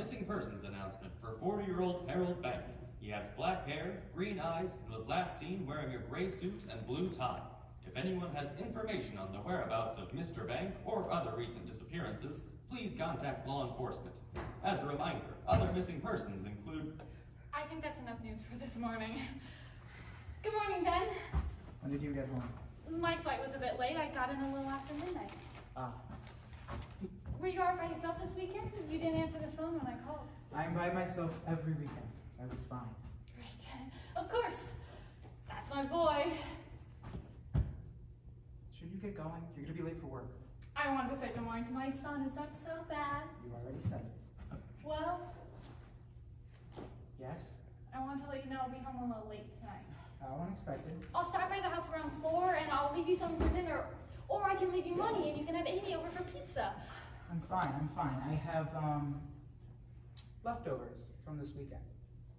missing persons announcement for 40-year-old Harold Bank. He has black hair, green eyes, and was last seen wearing a gray suit and blue tie. If anyone has information on the whereabouts of Mr. Bank or other recent disappearances, please contact law enforcement. As a reminder, other missing persons include... I think that's enough news for this morning. Good morning, Ben. When did you get home? My flight was a bit late. I got in a little after midnight. Ah. Were you out by yourself this weekend? You didn't answer the phone when I called. I'm by myself every weekend. I was fine. Great. Of course. That's my boy. Should you get going? You're gonna be late for work. I wanted to say good morning to my son. Is that so bad? You already said it. Well, Yes? I wanted to let you know I'll be home a little late tonight. How unexpected. I'll stop by the house around 4 and I'll leave you something for dinner. Or I can leave you money and you can have Amy over for pizza. I'm fine. I have, leftovers from this weekend.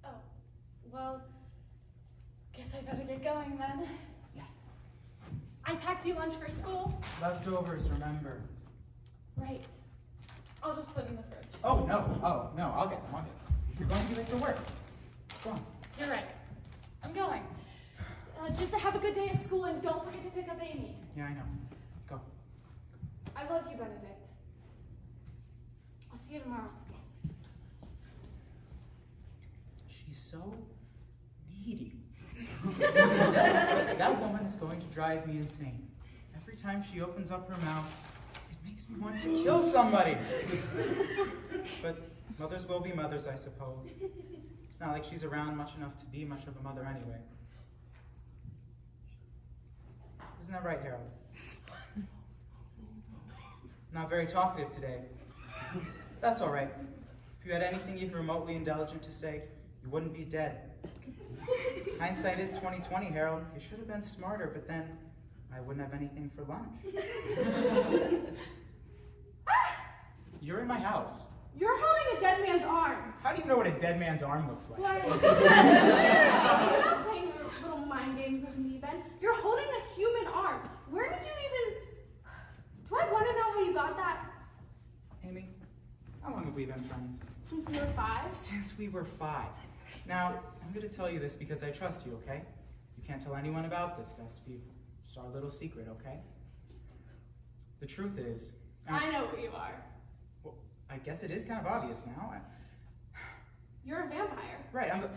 Oh, well, guess I better get going then. Yeah. I packed you lunch for school. Leftovers, remember. Right. I'll just put it in the fridge. Oh, no. I'll get them. You're going to be late for work. Go on. You're right. I'm going. Just to have a good day at school and don't forget to pick up Amy. Yeah, I know. Go. I love you, Benedict. I'll see you tomorrow. She's so needy. That woman is going to drive me insane. Every time she opens up her mouth, it makes me want to kill somebody. But mothers will be mothers, I suppose. It's not like she's around much enough to be much of a mother anyway. Isn't that right, Harold? Not very talkative today. That's all right. If you had anything even remotely indulgent to say, you wouldn't be dead. Hindsight is 20/20, Harold. You should have been smarter, but then I wouldn't have anything for lunch. You're in my house. You're holding a dead man's arm. How do you know what a dead man's arm looks like? Why? You're not playing little mind games with me, Ben. You're holding a human arm. Where did you even... Do I want to know how you got that? Amy, how long have we been friends? Since we were 5? Since we were 5. Now, I'm going to tell you this because I trust you, okay? You can't tell anyone about this. It has to be just our little secret, okay? The truth is... I know who you are. Well, I guess it is kind of obvious now. You're a vampire. Right, I'm a...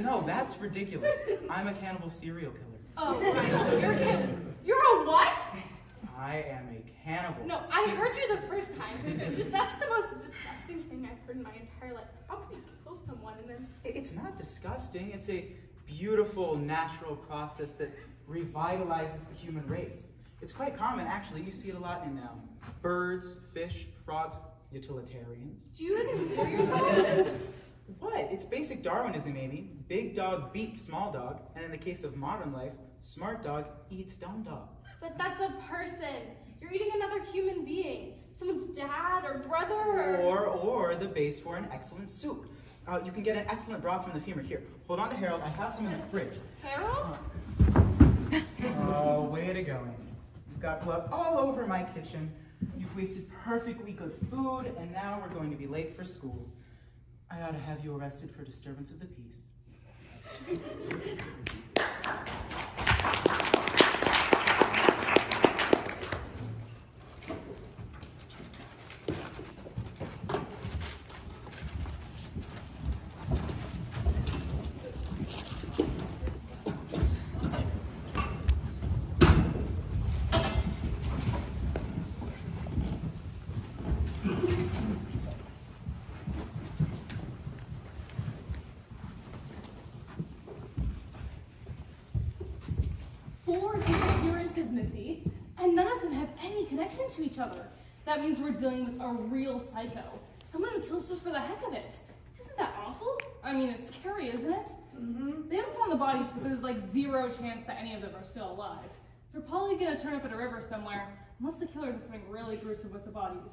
No, that's ridiculous. I'm a cannibal serial killer. Oh, I know. You're a cannibal. You're a what? I am a cannibal. No, I heard you the first time. It's just, that's the most disgusting thing I've heard in my entire life. How can you kill someone and then... It's not disgusting. It's a beautiful, natural process that revitalizes the human race. It's quite common, actually. You see it a lot in birds, fish, frogs, utilitarians. Do you even hear yourself? What? It's basic Darwinism, Amy. Big dog beats small dog, and in the case of modern life, smart dog eats dumb dog. But that's a person. You're eating another human being. Someone's dad or brother Or the base for an excellent soup. You can get an excellent broth from the femur. Here, hold on to Harold. I have some in the fridge. Harold? Oh, way to go, Amy. You've got blood all over my kitchen. You've wasted perfectly good food, and now we're going to be late for school. I ought to have you arrested for disturbance of the peace. To each other. That means we're dealing with a real psycho. Someone who kills just for the heck of it. Isn't that awful? I mean, it's scary, isn't it? Mm-hmm. They haven't found the bodies, but there's like 0 chance that any of them are still alive. They're probably gonna turn up at a river somewhere, unless the killer does something really gruesome with the bodies.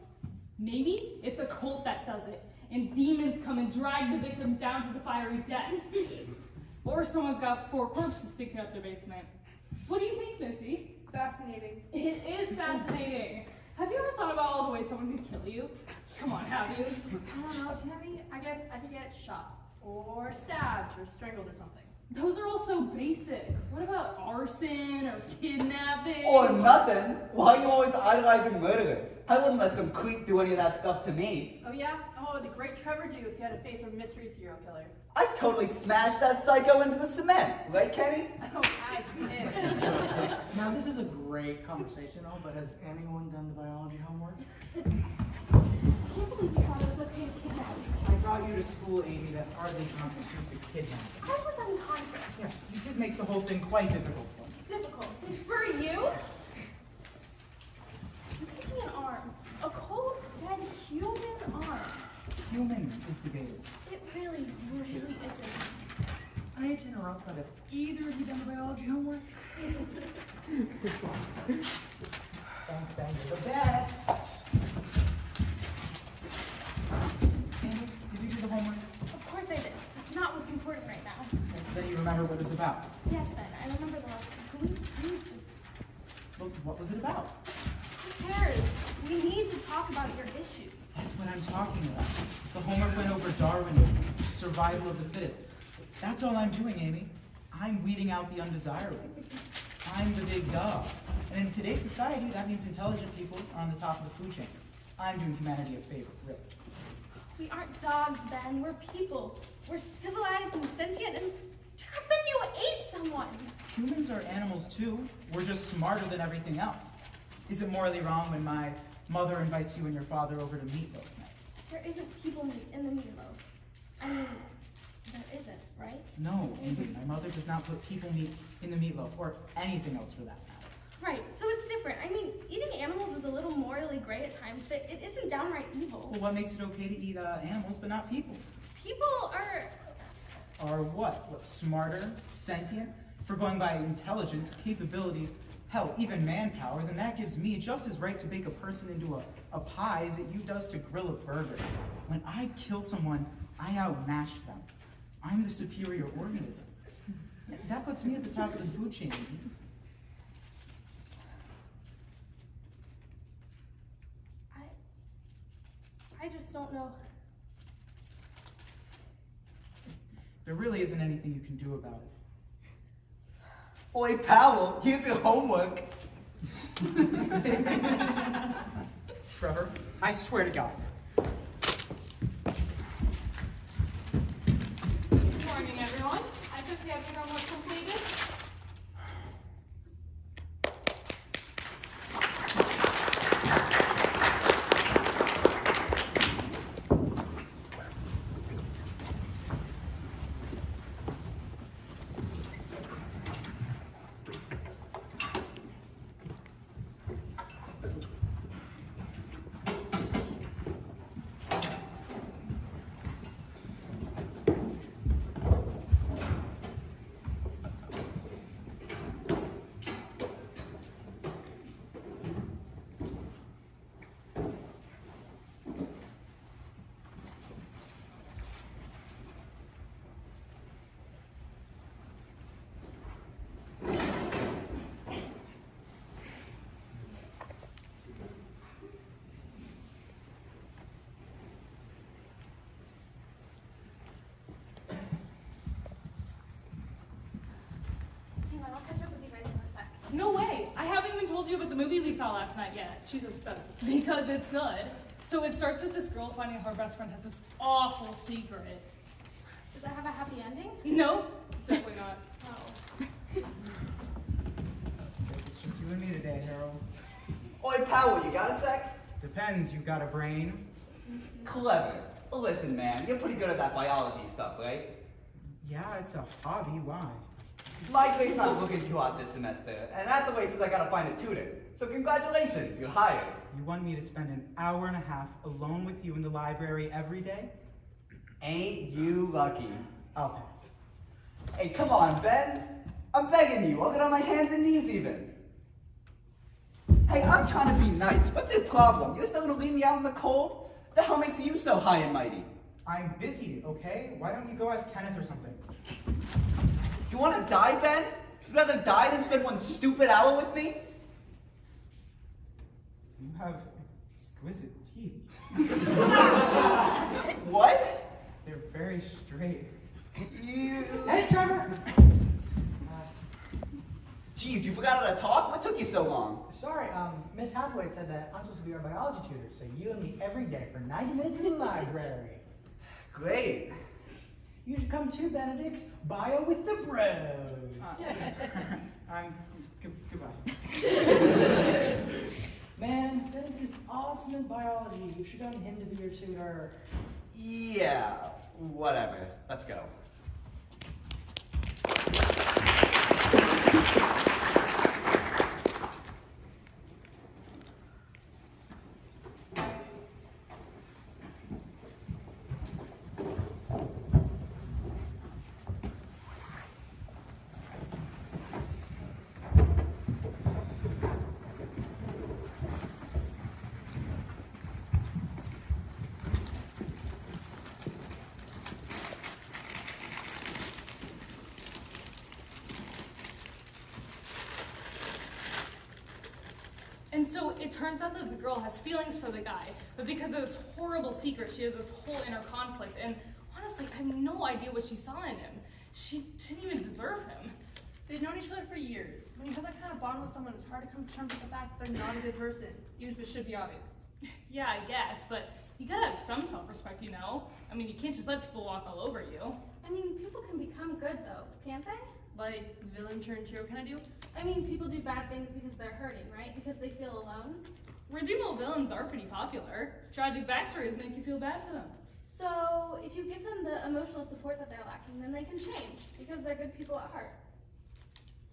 Maybe it's a cult that does it, and demons come and drag the victims down to the fiery depths. Or someone's got 4 corpses sticking up their basement. What do you think, Missy? Fascinating. It is fascinating. Have you ever thought about all the ways someone could kill you? Come on, have you? I don't know, Tammy. I guess I could get shot, or stabbed, or strangled, or something. Those are all so basic. What about arson or kidnapping? Or nothing. Why are you always idolizing murderers? I wouldn't let some creep do any of that stuff to me. Oh yeah? Oh, what would the great Trevor do if he had to face a mystery serial killer? I'd totally smash that psycho into the cement. Right, Kenny? Oh, as if. Now, this is a great conversation, but has anyone done the biology homework? I can't believe you thought it was okay to kidnap me. I brought you to school, Amy, that hardly constitutes a kidnapping. I was unconscious. Yes, you did make the whole thing quite difficult for me. Difficult. For you? You're picking an arm. A cold, dead human arm. Human is debatable. It really, really isn't. I hate to interrupt, but have either of you done the biology homework? Thanks, Ben. You're the best. Amy, did you do the homework? Of course I did. That's not what's important right now. Then you remember what it was about. Yes, Ben, I remember the lesson. Can we use this? Well, what was it about? Who cares? We need to talk about your issues. That's what I'm talking about. The homework went over Darwinism, survival of the fittest. That's all I'm doing, Amy. I'm weeding out the undesirables. I'm the big dog. And in today's society, that means intelligent people are on the top of the food chain. I'm doing humanity a favor, really. We aren't dogs, Ben. We're people. We're civilized and sentient, and Ben, you ate someone. Humans are animals too. We're just smarter than everything else. Is it morally wrong when my mother invites you and your father over to meatloaf nights? There isn't people meat in the meatloaf. I mean, there isn't, right? No, Amy, my mother does not put people meat in the meatloaf, or anything else for that matter. Right, so it's different. I mean, eating animals is a little morally gray at times, but it isn't downright evil. Well, what makes it okay to eat animals but not people? People are... Are what? What, smarter, sentient? For going by intelligence, capabilities, hell, even manpower, then that gives me just as right to bake a person into a pie as it you does to grill a burger. When I kill someone, I outmatch them. I'm the superior organism. That puts me at the top of the food chain. I just don't know. There really isn't anything you can do about it. Oi, Powell, here's your homework. Trevor, I swear to God. Good morning, everyone. I just have your homework completed. No way! I haven't even told you about the movie we saw last night yet. She's obsessed with it. Because it's good. So it starts with this girl finding out her best friend has this awful secret. Does that have a happy ending? No, definitely not. Oh. It's just you and me today, Harold. Oi, Powell, you got a sec? Depends, you got a brain? Clever. Listen, man, you're pretty good at that biology stuff, right? Yeah, it's a hobby, why? My grade's not looking too hot this semester, and Hathaway says I gotta find a tutor. So congratulations, you're hired. You want me to spend an hour and a half alone with you in the library every day? Ain't you lucky? I'll pass. Hey, come on, Ben. I'm begging you. I'll get on my hands and knees even. Hey, I'm trying to be nice. What's your problem? You're still gonna leave me out in the cold? The hell makes you so high and mighty? I'm busy, okay? Why don't you go ask Kenneth or something? You wanna die, Ben? You'd rather die than spend one stupid hour with me? You have exquisite teeth. What? They're very straight. You... Hey, Trevor! Geez, you forgot how to talk? What took you so long? Sorry, Miss Hathaway said that I'm supposed to be your biology tutor, so you and me every day for 90 minutes in the library. Great. You should come to Benedict's Bio with the Bros. Goodbye. Man, Benedict is awesome in biology. You should have him to be your tutor. Yeah, whatever. Let's go. And so it turns out that the girl has feelings for the guy, but because of this horrible secret, she has this whole inner conflict. And honestly, I have no idea what she saw in him. She didn't even deserve him. They've known each other for years. When you have that kind of bond with someone, it's hard to come to terms with the fact that they're not a good person, even if it should be obvious. Yeah, I guess, but you gotta have some self-respect, you know? I mean, you can't just let people walk all over you. I mean, people can become good though, can't they? Like villain turned hero kind of do. I mean, people do bad things because they're hurting, right? Because they feel alone. Redeemable villains are pretty popular. Tragic backstories make you feel bad for them. So, if you give them the emotional support that they're lacking, then they can change because they're good people at heart.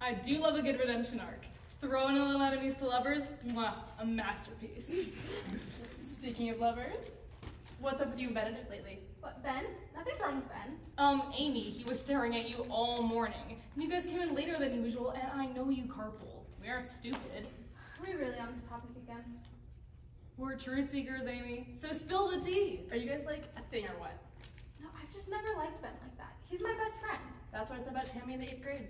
I do love a good redemption arc. Throwing little enemies to lovers, mwah, a masterpiece. Speaking of lovers, what's up with you and Benedict lately? What, Ben? Nothing's wrong with Ben. Amy, he was staring at you all morning. And you guys came in later than usual, and I know you carpool. We aren't stupid. Are we really on this topic again? We're truth seekers, Amy. So spill the tea. Are you guys like a thing or what? No, I've just never liked Ben like that. He's my best friend. That's what I said about Tammy in the 8th grade.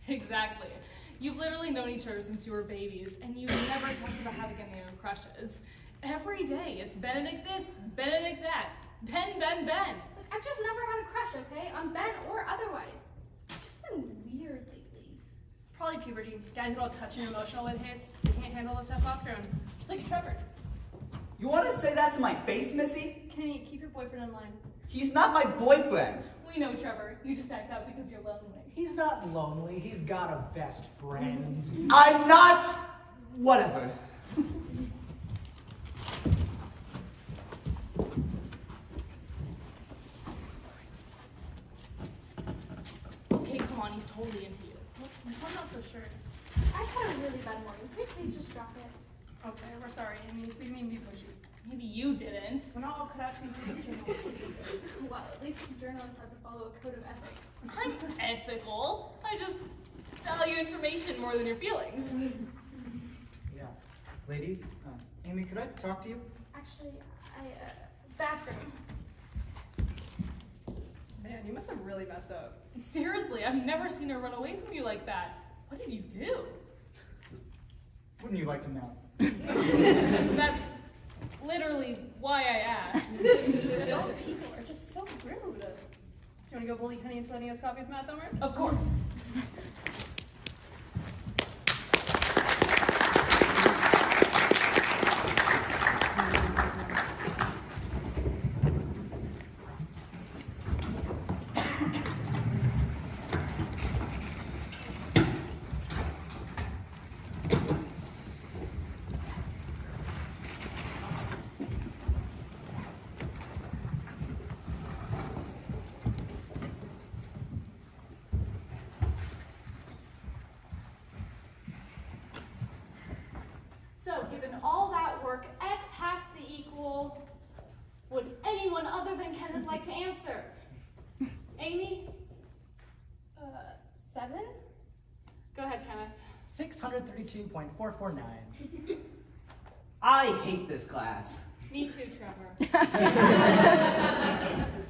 Exactly. You've literally known each other since you were babies, and you've never talked about having any other crushes. Every day, it's Benedict this, Benedict that. Ben, Ben, Ben. Look, I've just never had a crush, okay? On Ben or otherwise. It's just been weird lately. It's probably puberty. Guys get all touchy and emotional when it hits. They can't handle the testosterone. Just like Trevor. You want to say that to my face, Missy? Kenny, keep your boyfriend in line. He's not my boyfriend. We know, Trevor. You just act out because you're lonely. He's not lonely. He's got a best friend. I'm not... whatever. Okay, come on, he's totally into you. I'm not so sure. I've had a really bad morning. Can we please just drop it? Okay, we're sorry. I mean, we mean be pushy. Maybe you didn't. We're not all cut out to be professionals. Well, at least journalists have to follow a code of ethics. I'm ethical. I just value information more than your feelings. Yeah. Ladies, Amy, could I talk to you? Actually, bathroom. Man, you must have really messed up. Seriously, I've never seen her run away from you like that. What did you do? Wouldn't you like to know? That's literally why I asked. Some people are just so rude. Do you want to go bully Kenny into letting us copy his math homework? Of course. So, given all that work, x has to equal... Would anyone other than Kenneth like to answer? Amy? 7? Go ahead, Kenneth. 632.449. I hate this class. Me too, Trevor.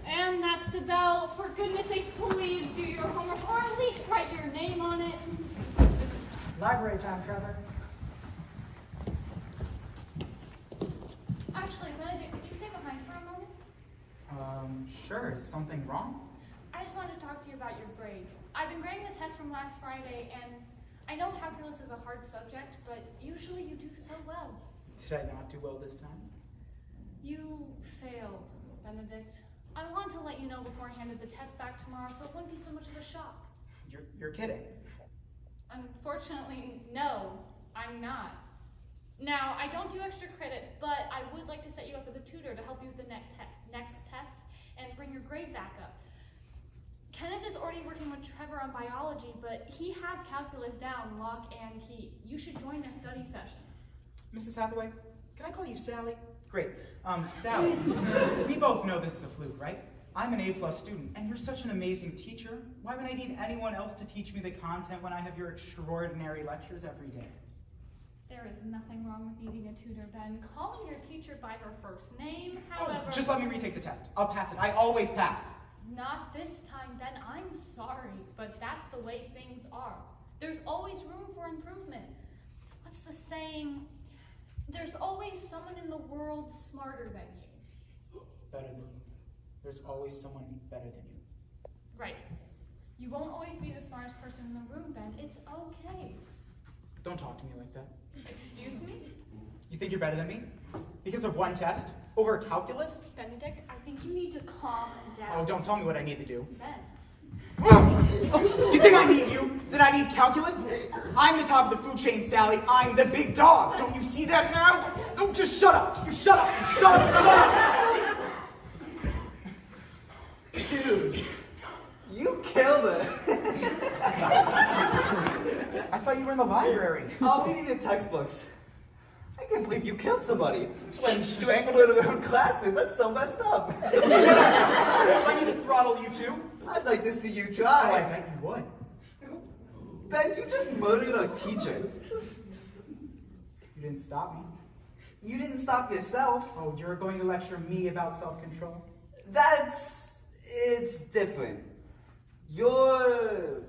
And that's the bell. For goodness sakes, please do your homework, or at least write your name on it. Library time, Trevor. Sure. Is something wrong? I just wanted to talk to you about your grades. I've been grading the test from last Friday, and I know calculus is a hard subject, but usually you do so well. Did I not do well this time? You failed, Benedict. I wanted to let you know before I handed the test back tomorrow so it wouldn't be so much of a shock. You're kidding. Unfortunately, no, I'm not. Now, I don't do extra credit, but I would like to set you up with a tutor to help you with the next test and bring your grade back up. Kenneth is already working with Trevor on biology, but he has calculus down, lock and key. You should join their study sessions. Mrs. Hathaway, can I call you Sally? Great. Sally, we both know this is a fluke, right? I'm an A+ student, and you're such an amazing teacher. Why would I need anyone else to teach me the content when I have your extraordinary lectures every day? There is nothing wrong with needing a tutor, Ben. Calling your teacher by her first name, however... Oh, just let me retake the test. I'll pass it. I always pass. Not this time, Ben. I'm sorry, but that's the way things are. There's always room for improvement. What's the saying? There's always someone in the world smarter than you. Better than you. There's always someone better than you. Right. You won't always be the smartest person in the room, Ben. It's okay. Don't talk to me like that. Excuse me? You think you're better than me? Because of one test? Over calculus? Benedict, I think you need to calm down. Oh, don't tell me what I need to do. Ben. You think I need you? That I need calculus? I'm the top of the food chain, Sally. I'm the big dog. Don't you see that now? Oh, just shut up. You shut up. You shut up. Shut up. Dude, you killed it. I thought you were in the library. Oh, we needed textbooks. I can't believe you killed somebody. Just went and strangled her in her own classroom. That's so messed up. Do I need to throttle you too? I'd like to see you Oh, I try. bet you would. Ben, you just murdered our teacher. You didn't stop me. You didn't stop yourself. Oh, you're going to lecture me about self-control? It's different. You're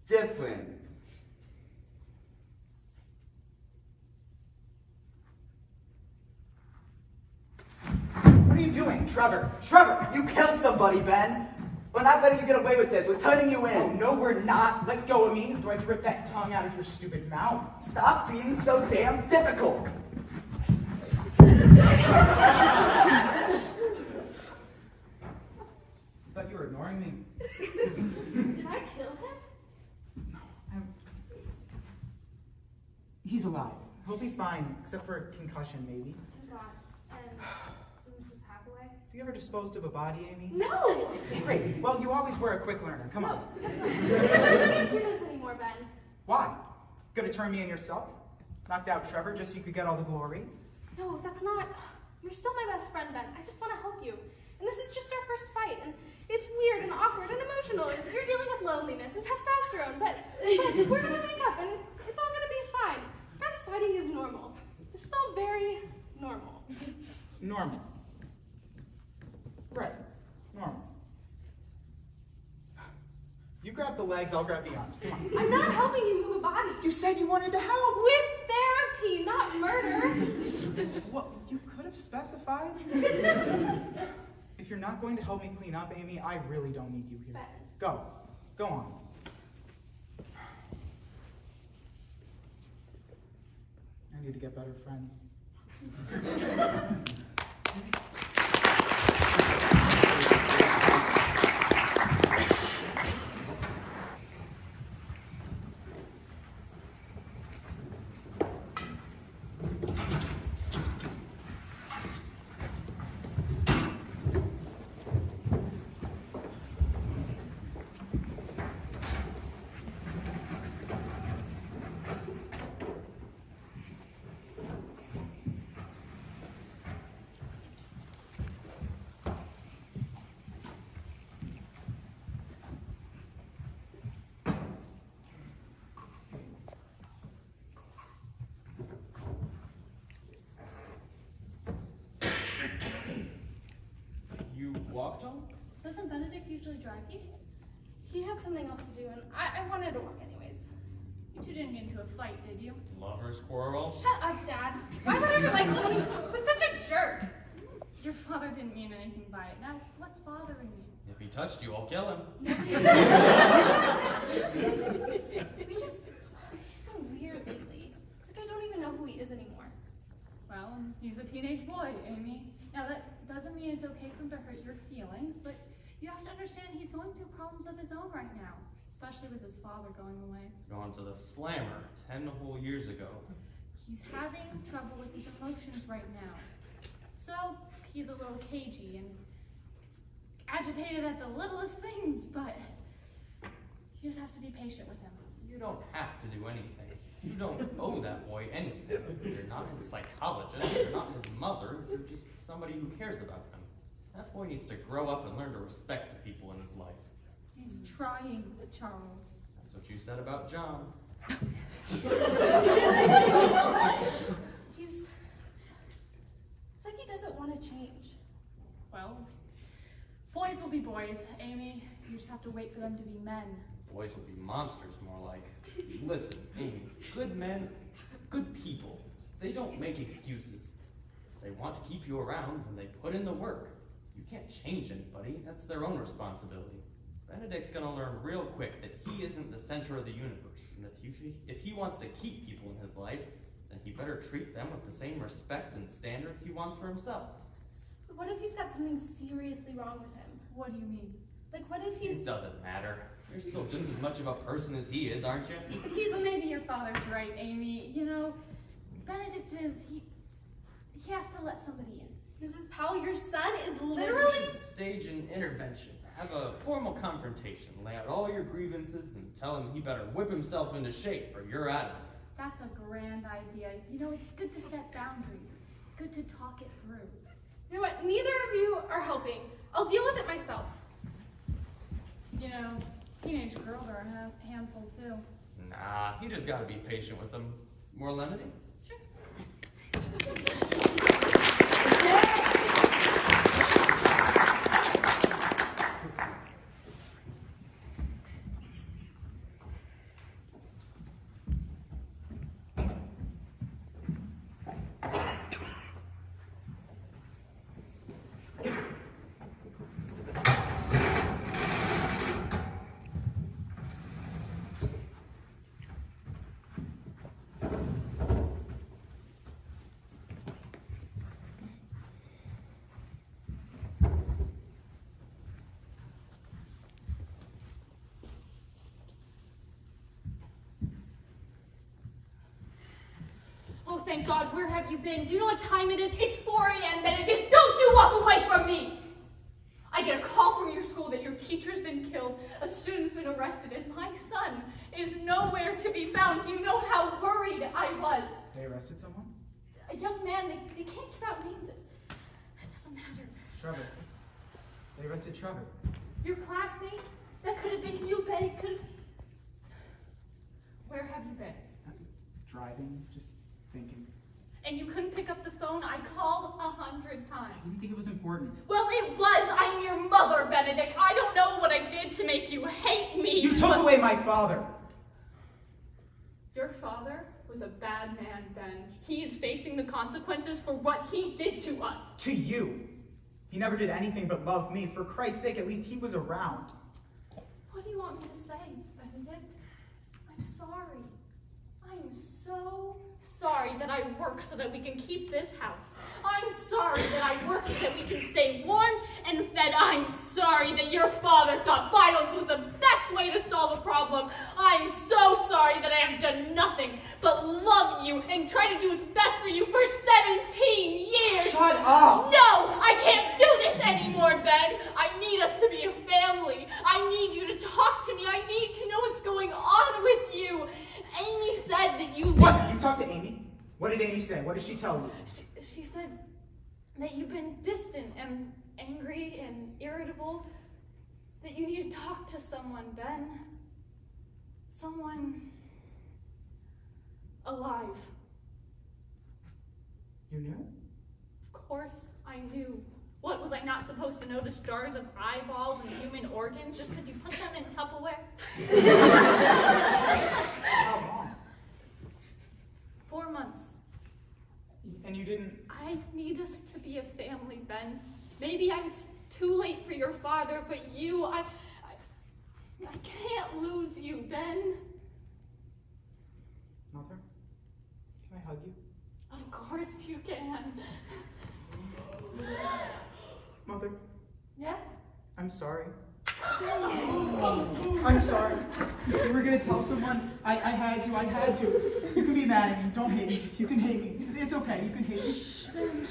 different. What are you doing, Trevor? Trevor! You killed somebody, Ben. We're not letting you get away with this. We're turning you Oh, in. no, we're not. Let go of me. Do I have to rip that tongue out of your stupid mouth? Stop being so damn difficult. I thought you were ignoring me. Did I kill him? He's alive. He'll be fine, except for a concussion, maybe. God. And Mrs. Hathaway? Have you ever disposed of a body, Amy? No! Great. Well, you always were a quick learner. Come on. I can't do this anymore, Ben. Why? Gonna turn me in yourself? Knocked out Trevor just so you could get all the glory? No, that's not... You're still my best friend, Ben. I just want to help you. And this is just our first fight, and it's weird and awkward and emotional. You're dealing with loneliness and testosterone, but we're gonna make up, and it's all gonna be fine. Friends fighting is normal. It's all very normal. Normal. Right. Normal. You grab the legs, I'll grab the arms. Come on. I'm not helping you move a body. You said you wanted to help. With therapy, not murder. Well, you could have specified. If you're not going to help me clean up, Amy, I really don't need you here. Ben. Go. Go on. I need to get better friends. You walked home? Doesn't Benedict usually drive you? He had something else to do, and I wanted to walk anyways. You two didn't get into a fight, did you? Lovers quarrel? Shut up, Dad. Why would I ever like someone who's such a jerk? Your father didn't mean anything by it. Now, what's bothering you? If he touched you, I'll kill him. He's been weird lately. It's like I don't even know who he is anymore. Well, he's a teenage boy, Amy. Now, that doesn't mean it's okay for him to hurt your feelings, but you have to understand he's going through problems of his own right now, especially with his father going away. Going to the slammer 10 whole years ago. He's having trouble with his emotions right now. So, he's a little cagey and agitated at the littlest things, but you just have to be patient with him. You don't have to do anything. You don't owe that boy anything. You're not his psychologist, you're not his mother, you're just somebody who cares about him. That boy needs to grow up and learn to respect the people in his life. He's trying, Charles. That's what you said about John. It's like he doesn't want to change. Well, boys will be boys, Amy. You just have to wait for them to be men. Boys will be monsters, more like. Listen, Amy, good men, good people, they don't make excuses. If they want to keep you around, then they put in the work. You can't change anybody, that's their own responsibility. Benedict's gonna learn real quick that he isn't the center of the universe, and that if he wants to keep people in his life, then he better treat them with the same respect and standards he wants for himself. But what if he's got something seriously wrong with him? What do you mean? Like, what if he's... It doesn't matter. You're still just as much of a person as he is, aren't you? But maybe your father's right, Amy. You know, Benedict is, he has to let somebody in. Mrs. Powell, your son is Maybe literally... you should stage an intervention. Have a formal confrontation. Lay out all your grievances and tell him he better whip himself into shape or you're out of it. That's a grand idea. You know, it's good to set boundaries. It's good to talk it through. You know what? Neither of you are helping. I'll deal with it myself. You know, teenage girls are a handful too. Nah, you just gotta be patient with them. More lemonade? Oh, thank God, where have you been? Do you know what time it is? It's 4 a.m., Benedict. Don't you walk away from me! I get a call from your school that your teacher's been killed, a student's been arrested, and my son is nowhere to be found. Do you know how worried I was? They arrested someone? A young man, they can't give out names. It doesn't matter. It's Trevor. They arrested Trevor. Your classmate? That could have been you, Ben. It could. Where have you been? Driving, just thinking. And you couldn't pick up the phone? I called 100 times. I didn't think it was important. Well, it was. I'm your mother, Benedict. I don't know what I did to make you hate me. You took away my father! Your father was a bad man, Ben. He is facing the consequences for what he did to us. To you. He never did anything but love me. For Christ's sake, at least he was around. What do you want me to say, Benedict? I'm sorry. I'm so sorry that I work so that we can keep this house. I'm sorry that I work so that we can stay warm and fed. I'm sorry that your father thought violence was the best way to solve a problem. I'm so sorry that I have done nothing but love you and try to do what's best for you for 17 years. Shut up! No, I can't do this anymore, Ben. I need us to be a family. I need you to talk to me. I need to know what's going on with you. Amy said that you... What? You talked to Amy? What did Amy say? What did she tell you? She said that you've been distant and angry and irritable. That you need to talk to someone, Ben. Someone... alive. You knew? Of course I knew. What, was I not supposed to notice jars of eyeballs and human organs just because you put them in Tupperware? How long? 4 months. And you didn't... I I need us to be a family, Ben. Maybe I'm too late for your father, but you, I can't lose you, Ben. Mother, can I hug you? Of course you can. Mother, Yes? I'm sorry. I'm sorry. You were gonna tell someone I had you. I had you. You can be mad at me. Don't hate me. You can hate me. It's okay. You can hate me. Ben,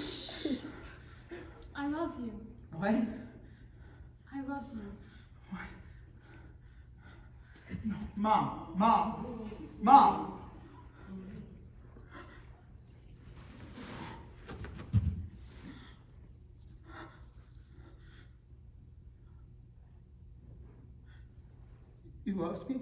I love you. What? I love you. What? No. Mom. You loved me?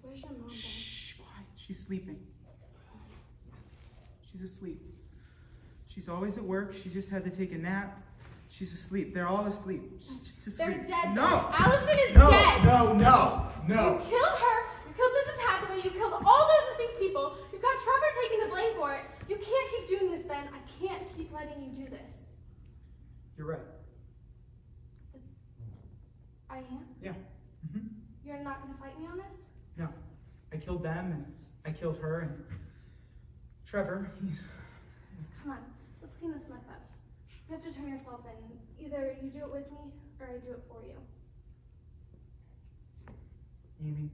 Where's your mom, Ben? Shh, quiet. She's sleeping. She's asleep. She's always at work. She just had to take a nap. She's asleep. They're all asleep. She's just asleep. They're dead. No! Allison is No! dead. No! You killed her. You killed Mrs. Hathaway. You killed all those missing people. You've got Trevor taking the blame for it. You can't keep doing this, Ben. I can't keep letting you do this. You're right. I am? Yeah. Mm-hmm. You're not going to fight me on this? No. I killed them, and I killed her, and Trevor, he's... Come on. Let's clean this mess up. You have to turn yourself in. Either you do it with me, or I do it for you. Amy.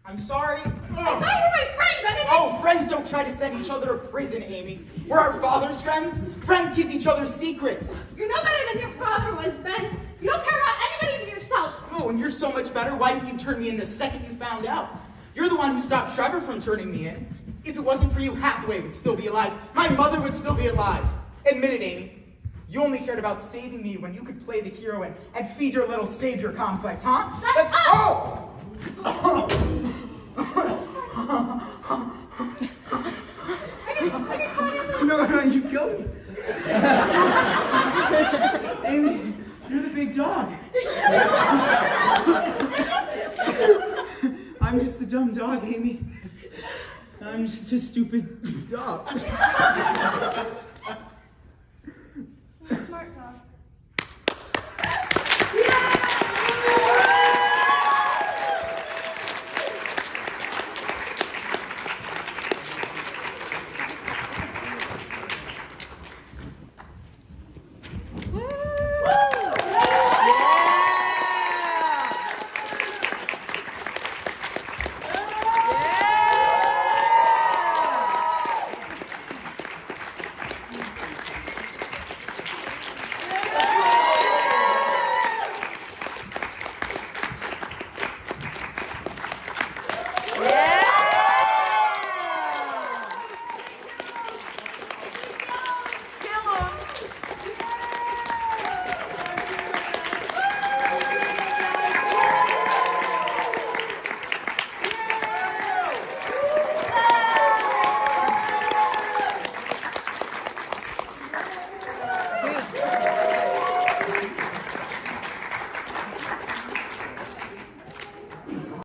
I'm sorry. I thought you were my friend, Benedict! Oh, friends don't try to send each other to prison, Amy. We're our father's friends. Friends keep each other's secrets. You're no better than your father was, Ben. You don't care about anybody but yourself. Oh, and you're so much better. Why didn't you turn me in the second you found out? You're the one who stopped Trevor from turning me in. If it wasn't for you, Hathaway would still be alive. My mother would still be alive. Admit it, Amy. You only cared about saving me when you could play the hero and feed your little savior complex, huh? Shut up! Oh! No, you killed me. Amy, you're the big dog. I'm just the dumb dog, Amy. I'm just a stupid dog.